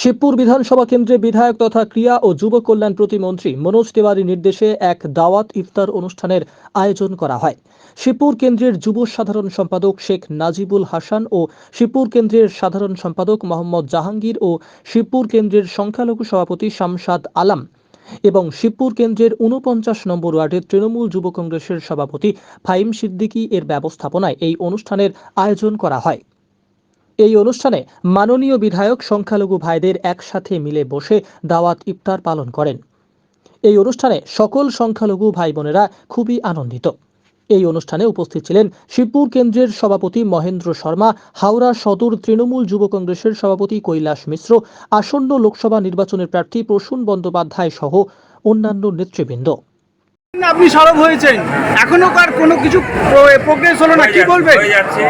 শিবপুর বিধানসভা কেন্দ্রে বিধায়ক তথা ক্রীড়া ও যুব কল্যাণ প্রতিমন্ত্রী মনোজ তেওয়ারির নির্দেশে এক দাওয়াত ইফতার অনুষ্ঠানের আয়োজন করা হয়। শিবপুর কেন্দ্রের যুব সাধারণ সম্পাদক শেখ নাজিবুল হাসান ও শিবপুর কেন্দ্রের সাধারণ সম্পাদক মোহাম্মদ জাহাঙ্গীর ও শিবপুর কেন্দ্রের সংখ্যালঘু সভাপতি শামসাদ আলম এবং শিবপুর কেন্দ্রের ৪৯ নম্বর ওয়ার্ডের তৃণমূল যুব কংগ্রেসের সভাপতি ফাহিম সিদ্দিকী এর ব্যবস্থাপনায় এই অনুষ্ঠানের আয়োজন করা হয়। এই অনুষ্ঠানে মাননীয় বিধায়ক সংখ্যালঘু ভাইদের একসাথে মিলে বসে দাওয়াত ইফতার পালন করেন। এই অনুষ্ঠানে সকল সংখ্যালঘু ভাই বোনেরা খুবই আনন্দিত। এই অনুষ্ঠানে উপস্থিত ছিলেন শিবপুর কেন্দ্রের সভাপতি মহেন্দ্র শর্মা, হাওড়া সদর তৃণমূল যুব কংগ্রেসের সভাপতি কৈলাস মিশ্র, আসন্ন লোকসভা নির্বাচনের প্রার্থী প্রসূন বন্দ্যোপাধ্যায় সহ অন্যান্য নেতৃবৃন্দ। আপনি সরব হয়েছেন, এখনো কার কোনো কিছু প্রোগ্রেস হলো না, কি বলবেন? হয়ে যাচ্ছে।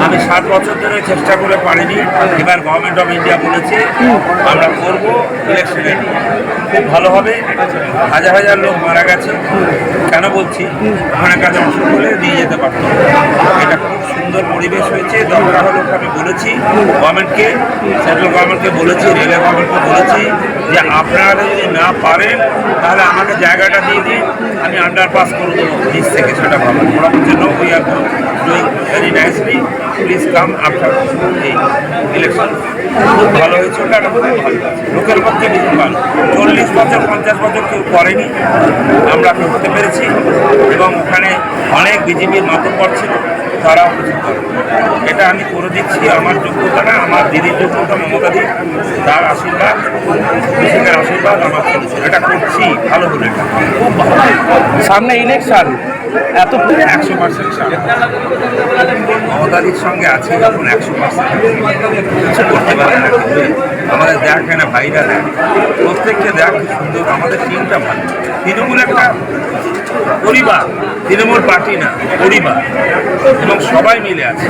আমি 7 বছর ধরে চেষ্টা করে পারিনি, এবার গভর্নমেন্ট অফ ইন্ডিয়া বলেছে আমরা করব, ইলেকশনে খুব ভালো হবে। হাজার হাজার লোক মারা গেছে, কেন বলছি, ওখানে কাজে অসুখ হলে দিয়ে যেতে পারতো। এটা খুব সুন্দর পরিবেশ হয়েছে। দরকার হলো আমি বলেছি গভর্নমেন্টকে, সেন্ট্রাল গভর্নমেন্টকে বলেছি, রেলওয়ে গভর্নমেন্টকে বলেছি যে আপনারা যদি না পারেন তাহলে আমাকে জায়গাটা দিয়ে দিন, আমি আন্ডারপাস করে দেবো নিচ থেকে, সেটা ভালো। ওরা বলছে no, we are doing very nicely, please come after এই ইলেকশন। খুব ভালো হয়েছে, ওটা খুব ভালো, লোকের পক্ষে ভীষণ ভালো। 40 বছর 50 বছর কেউ করেনি, আমরা করতে পেরেছি। এবং ওখানে অনেক বিজেপির মাতব্বর ছিল, তারাও কিছু করে। এটা আমি করে দিচ্ছি, আমার যোগ্যতা না, আমার দিদির যোগ্যতা, মমতা দি, তার আশীর্বাদ, কৃষকের আশীর্বাদ আমার চলছে। এটা করছি ভালো করে, এটা খুব ভালো। সামনে ইলেকশন, এত 100% মমতাদির সঙ্গে আছি যখন 100% কিছু করতে পারে না। আমাদের দেখে না ভাইরা, দেখ প্রত্যেককে, দেখ কি সুন্দর আমাদের টিমটা ভালো। তৃণমূল একটা পরিবার, তৃণমূল পার্টি না, পরিবার, এবং সবাই মিলে আছে।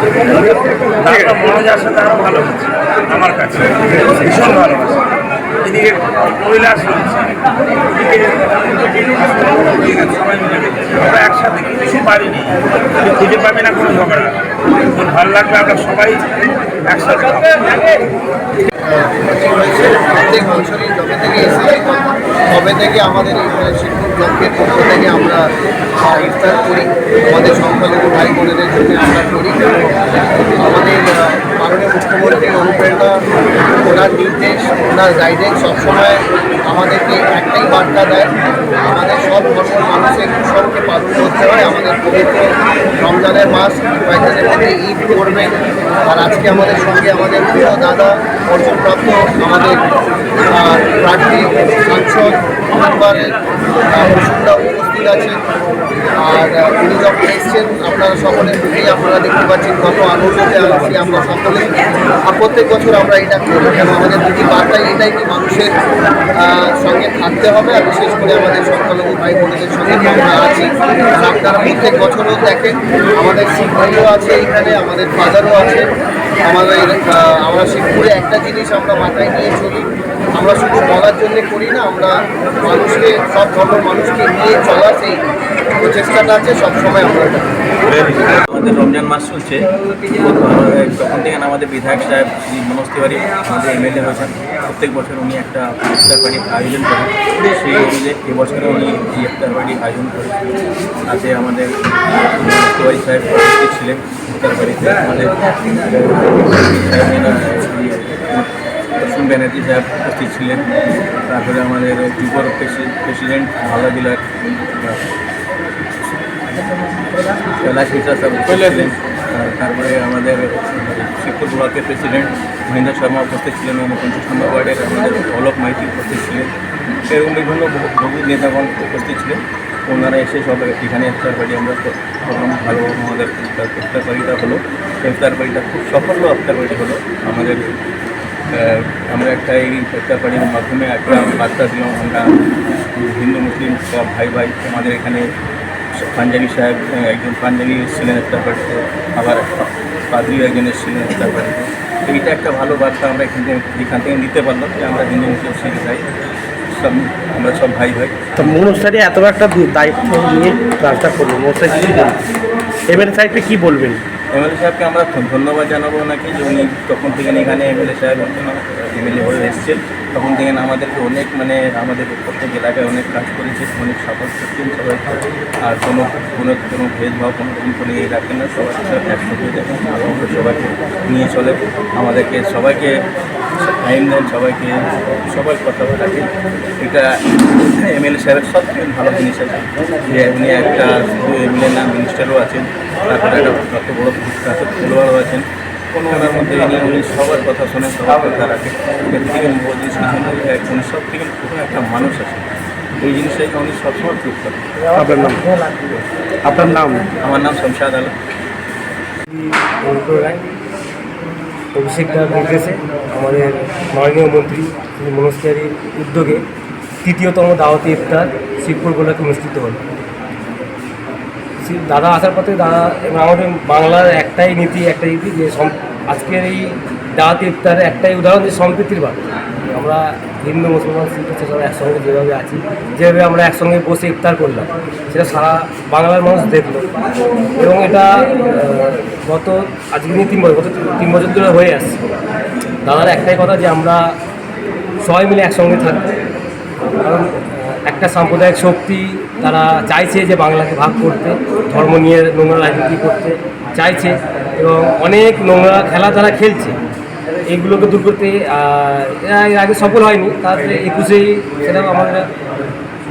তারপর মনোজ আসে, তারও ভালো হচ্ছে আমার কাছে, ভীষণ ভালোবাসে। এদিকে কৈলাস রয়েছে, সবাই মিলে আমরা একসাথে কিছু পারিনি, খুঁজে পাবি না কোনো ঝগড়া। ভালো লাগবে, আমরা সবাই একসাথে। প্রত্যেক বছরই যবে থেকে এসেছি তবে থেকে আমাদের এই শিবপুর ব্লকের পক্ষ থেকে আমরা ইফতার করি, আমাদের সংখ্যালঘু ভাই বোনেদের জন্য আমরা করি। আমাদের মাননীয় মুখ্যমন্ত্রীর অনুপ্রেরণা, ওনার নির্দেশ, ওনার গাইডেন্স সবসময় আমাদেরকে একটাই বার্তা দেয়, আমাদের সব ধর্মের মানুষের উৎসবকে পালন করতে হয়। আমাদের পবিত্র রমজানের মাস, কয়েকদিনের মধ্যে ঈদ করবেন। আর আজকে আমাদের সঙ্গে আমাদের প্রিয় দাদা, অর্জনপ্রাপ্ত আমাদের প্রার্থী সাংসদ পরিবারের প্রসূনদা উপস্থিত আছেন। আর উনি যখন এসছেন আপনারা সকলের মুখেই আপনারা দেখতে পাচ্ছেন কত আনন্দতে আছি আমরা সকলে। আর প্রত্যেক বছর আমরা এটা করি, কেন আমাদের দুটি বার্তাই এটাই কি মানুষের সঙ্গে থাকতে হবে, আর বিশেষ করে আমাদের সংখ্যালঘু ভাই বোনেদের সঙ্গে আমরা আছি। আর আপনারা প্রত্যেক বছরও দেখেন আমাদের শিখ ভাইও আছে এখানে, আমাদের ফাদারও আছে। আমরা শিবপুরে একটা জিনিস আমরা মাথায় নিয়ে চলি, আমরা শুধু বলার জন্য করি না, আমরা মানুষকে, সব ধর্মের মানুষকে নিয়ে চলা, সেই প্রচেষ্টাটা আছে সবসময় আমরা। আমাদের রমজান মাস চলছে, তখন থেকে আমাদের বিধায়ক সাহেব শ্রী মনোজ তেওয়ারি আমাদের এমএলএ হয়েছেন। প্রত্যেক বছর উনি একটা ইফতার পার্টির আয়োজন করেন, সেই অনুযায়ী এবছরে উনি এই ইফতার পার্টির আয়োজন করেছেন। তাতে আমাদের মনোজ তেওয়ারি সাহেব উপস্থিত ছিলেন ইফতার বাড়িতে। আমাদের প্রসূন ব্যানার্জি সাহেব উপস্থিত ছিলেন। তারপরে আমাদের যুবর প্রেসিডেন্ট হাওড়া জেলার কৈলাস মিশ্রা সাহেব উপস্থিত ছিলেন। তারপরে আমাদের শিবপুর ব্লকের প্রেসিডেন্ট মহেন্দ্র শর্মা উপস্থিত ছিলেন। 49 নম্বর ওয়ার্ডের আমাদের অলোক মাইতি উপস্থিত ছিলেন। এরকম বিভিন্ন বহু নেতাগণ উপস্থিত ছিলেন। ওনারা এসে সব এখানে ইফতার পার্টি আমরা প্রোগ্রাম ভালো, আমাদের ইফতার পার্টিটা হলো, ইফতার পার্টিটা খুব সফল ইফতার পার্টি হলো আমাদের। আমরা একটা এই ইফতার পার্টির মাধ্যমে একটা বার্তা দিলাম, আমরা হিন্দু মুসলিম সব ভাই ভাই। আমাদের এখানে পাঞ্জাবি সাহেব, একজন পাঞ্জাবি এসেছিলেন ইফতার পার্টিতে, আবার পাদ্রিও একজন এসেছিলেন ইফতার পার্টিতে। এইটা একটা ভালো বার্তা আমরা এখান থেকে নিতে পারলাম যে আমরা হিন্দু মুসলিম শিখ ভাই, সব আমরা সব ভাই ভাই। তো মনুষ্ঠানে এত একটা দায়িত্ব নিয়ে কাজটা করলো, মনুষ্ঠান কী বলবেন? এমএলএ সাহেবকে কী বলবেন? এমএলএ সাহেবকে আমরা ধন্যবাদ জানাবো ওনাকে যে উনি তখন থেকে এখানে এমএলএ সাহেব এমএলএ হয়ে এসছেন তখন থেকে আমাদেরকে অনেক মানে আমাদের প্রত্যেক এলাকায় অনেক কাজ করেছে, অনেক সাপোর্ট করছেন সবাইকে। আর কোনো ভেদভাব কোনো রকম কোনো ইয়ে রাখেন না, সবাই সব একসাথে দেখেন, ভালোভাবে সবাইকে নিয়ে চলে, আমাদেরকে সবাইকে টাইম দেন, সবাই কথা রাখেন। এটা এমএলএ সাহেবের সব থেকে ভালো জিনিস আছে যে উনি একটা শুধু এমএলএ না, মিনিস্টারও আছেন, তারপরে একটা কত বড় খেলোয়াড়ও আছেন। কোনো ওনার মধ্যে নিয়ে উনি সবার কথা শোনেন, সবার কথা রাখেন। এর থেকে বড় জিনিস কিছু নয়, উনি সব থেকে পুরো একটা মানুষ আছে, এই জিনিসটাকে উনি সবসময় প্রুভ করেন। আপনার নাম? আমার নাম শমশাদ আলম। অভিষেক দার নির্দেশে আমাদের মাননীয় মন্ত্রী শ্রী মনোজ তিওয়ারির উদ্যোগে তৃতীয়তম দাওয়াতি ইফতার শিবপুর গোলাতে অনুষ্ঠিত হল। দাদা আসার পথে দাদা এবং আমাদের বাংলার একটাই নীতি যে আজকের এই দাওয়াতি ইফতারের একটাই উদাহরণ যে সম্প্রীতির বাদ। আমরা হিন্দু মুসলমান শিখ সবাই একসঙ্গে যেভাবে আছি, যেভাবে আমরা একসঙ্গে বসে ইফতার করলাম, সেটা সারা বাংলার মানুষ দেখলো। এবং এটা গত আজকে নিয়ে 3 বছর ধরে হয়ে আসছে। দাদার একটাই কথা যে আমরা সবাই মিলে একসঙ্গে থাকবো, কারণ একটা সাম্প্রদায়িক শক্তি তারা চাইছে যে বাংলাকে ভাগ করতে, ধর্ম নিয়ে নোংরা রাজনীতি করতে চাইছে এবং অনেক নোংরা খেলা তারা খেলছে। এইগুলোকে দূর করতে এর আগে সফল হয়নি, তারপরে 21-এ সেটা আমাদের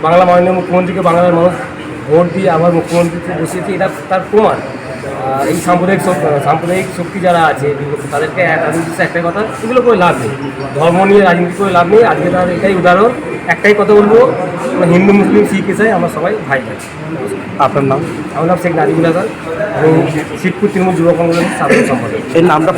বাংলা মাননীয় মুখ্যমন্ত্রীকে বাংলার মানুষ ভোট দিয়ে আবার মুখ্যমন্ত্রীকে বসিয়েছে, এটা তার প্রমাণ। এই সাম্প্রদায়িক শক্তি যারা আছে তাদেরকে তাদের একটাই কথা, এগুলো করে লাভ নেই, ধর্ম নিয়ে রাজনীতি করে লাভ নেই। আজকে তার এটাই উদাহরণ। একটাই কথা বলবো, হিন্দু মুসলিম শিখ ইসাই আমরা সবাই ভাই ভাই। আপনার নাম? আমার নাম শেখ নাজিবুল হাসান, আমি শিবপুর তৃণমূল যুব কংগ্রেসের সাধারণ সম্পাদক। এই নামটা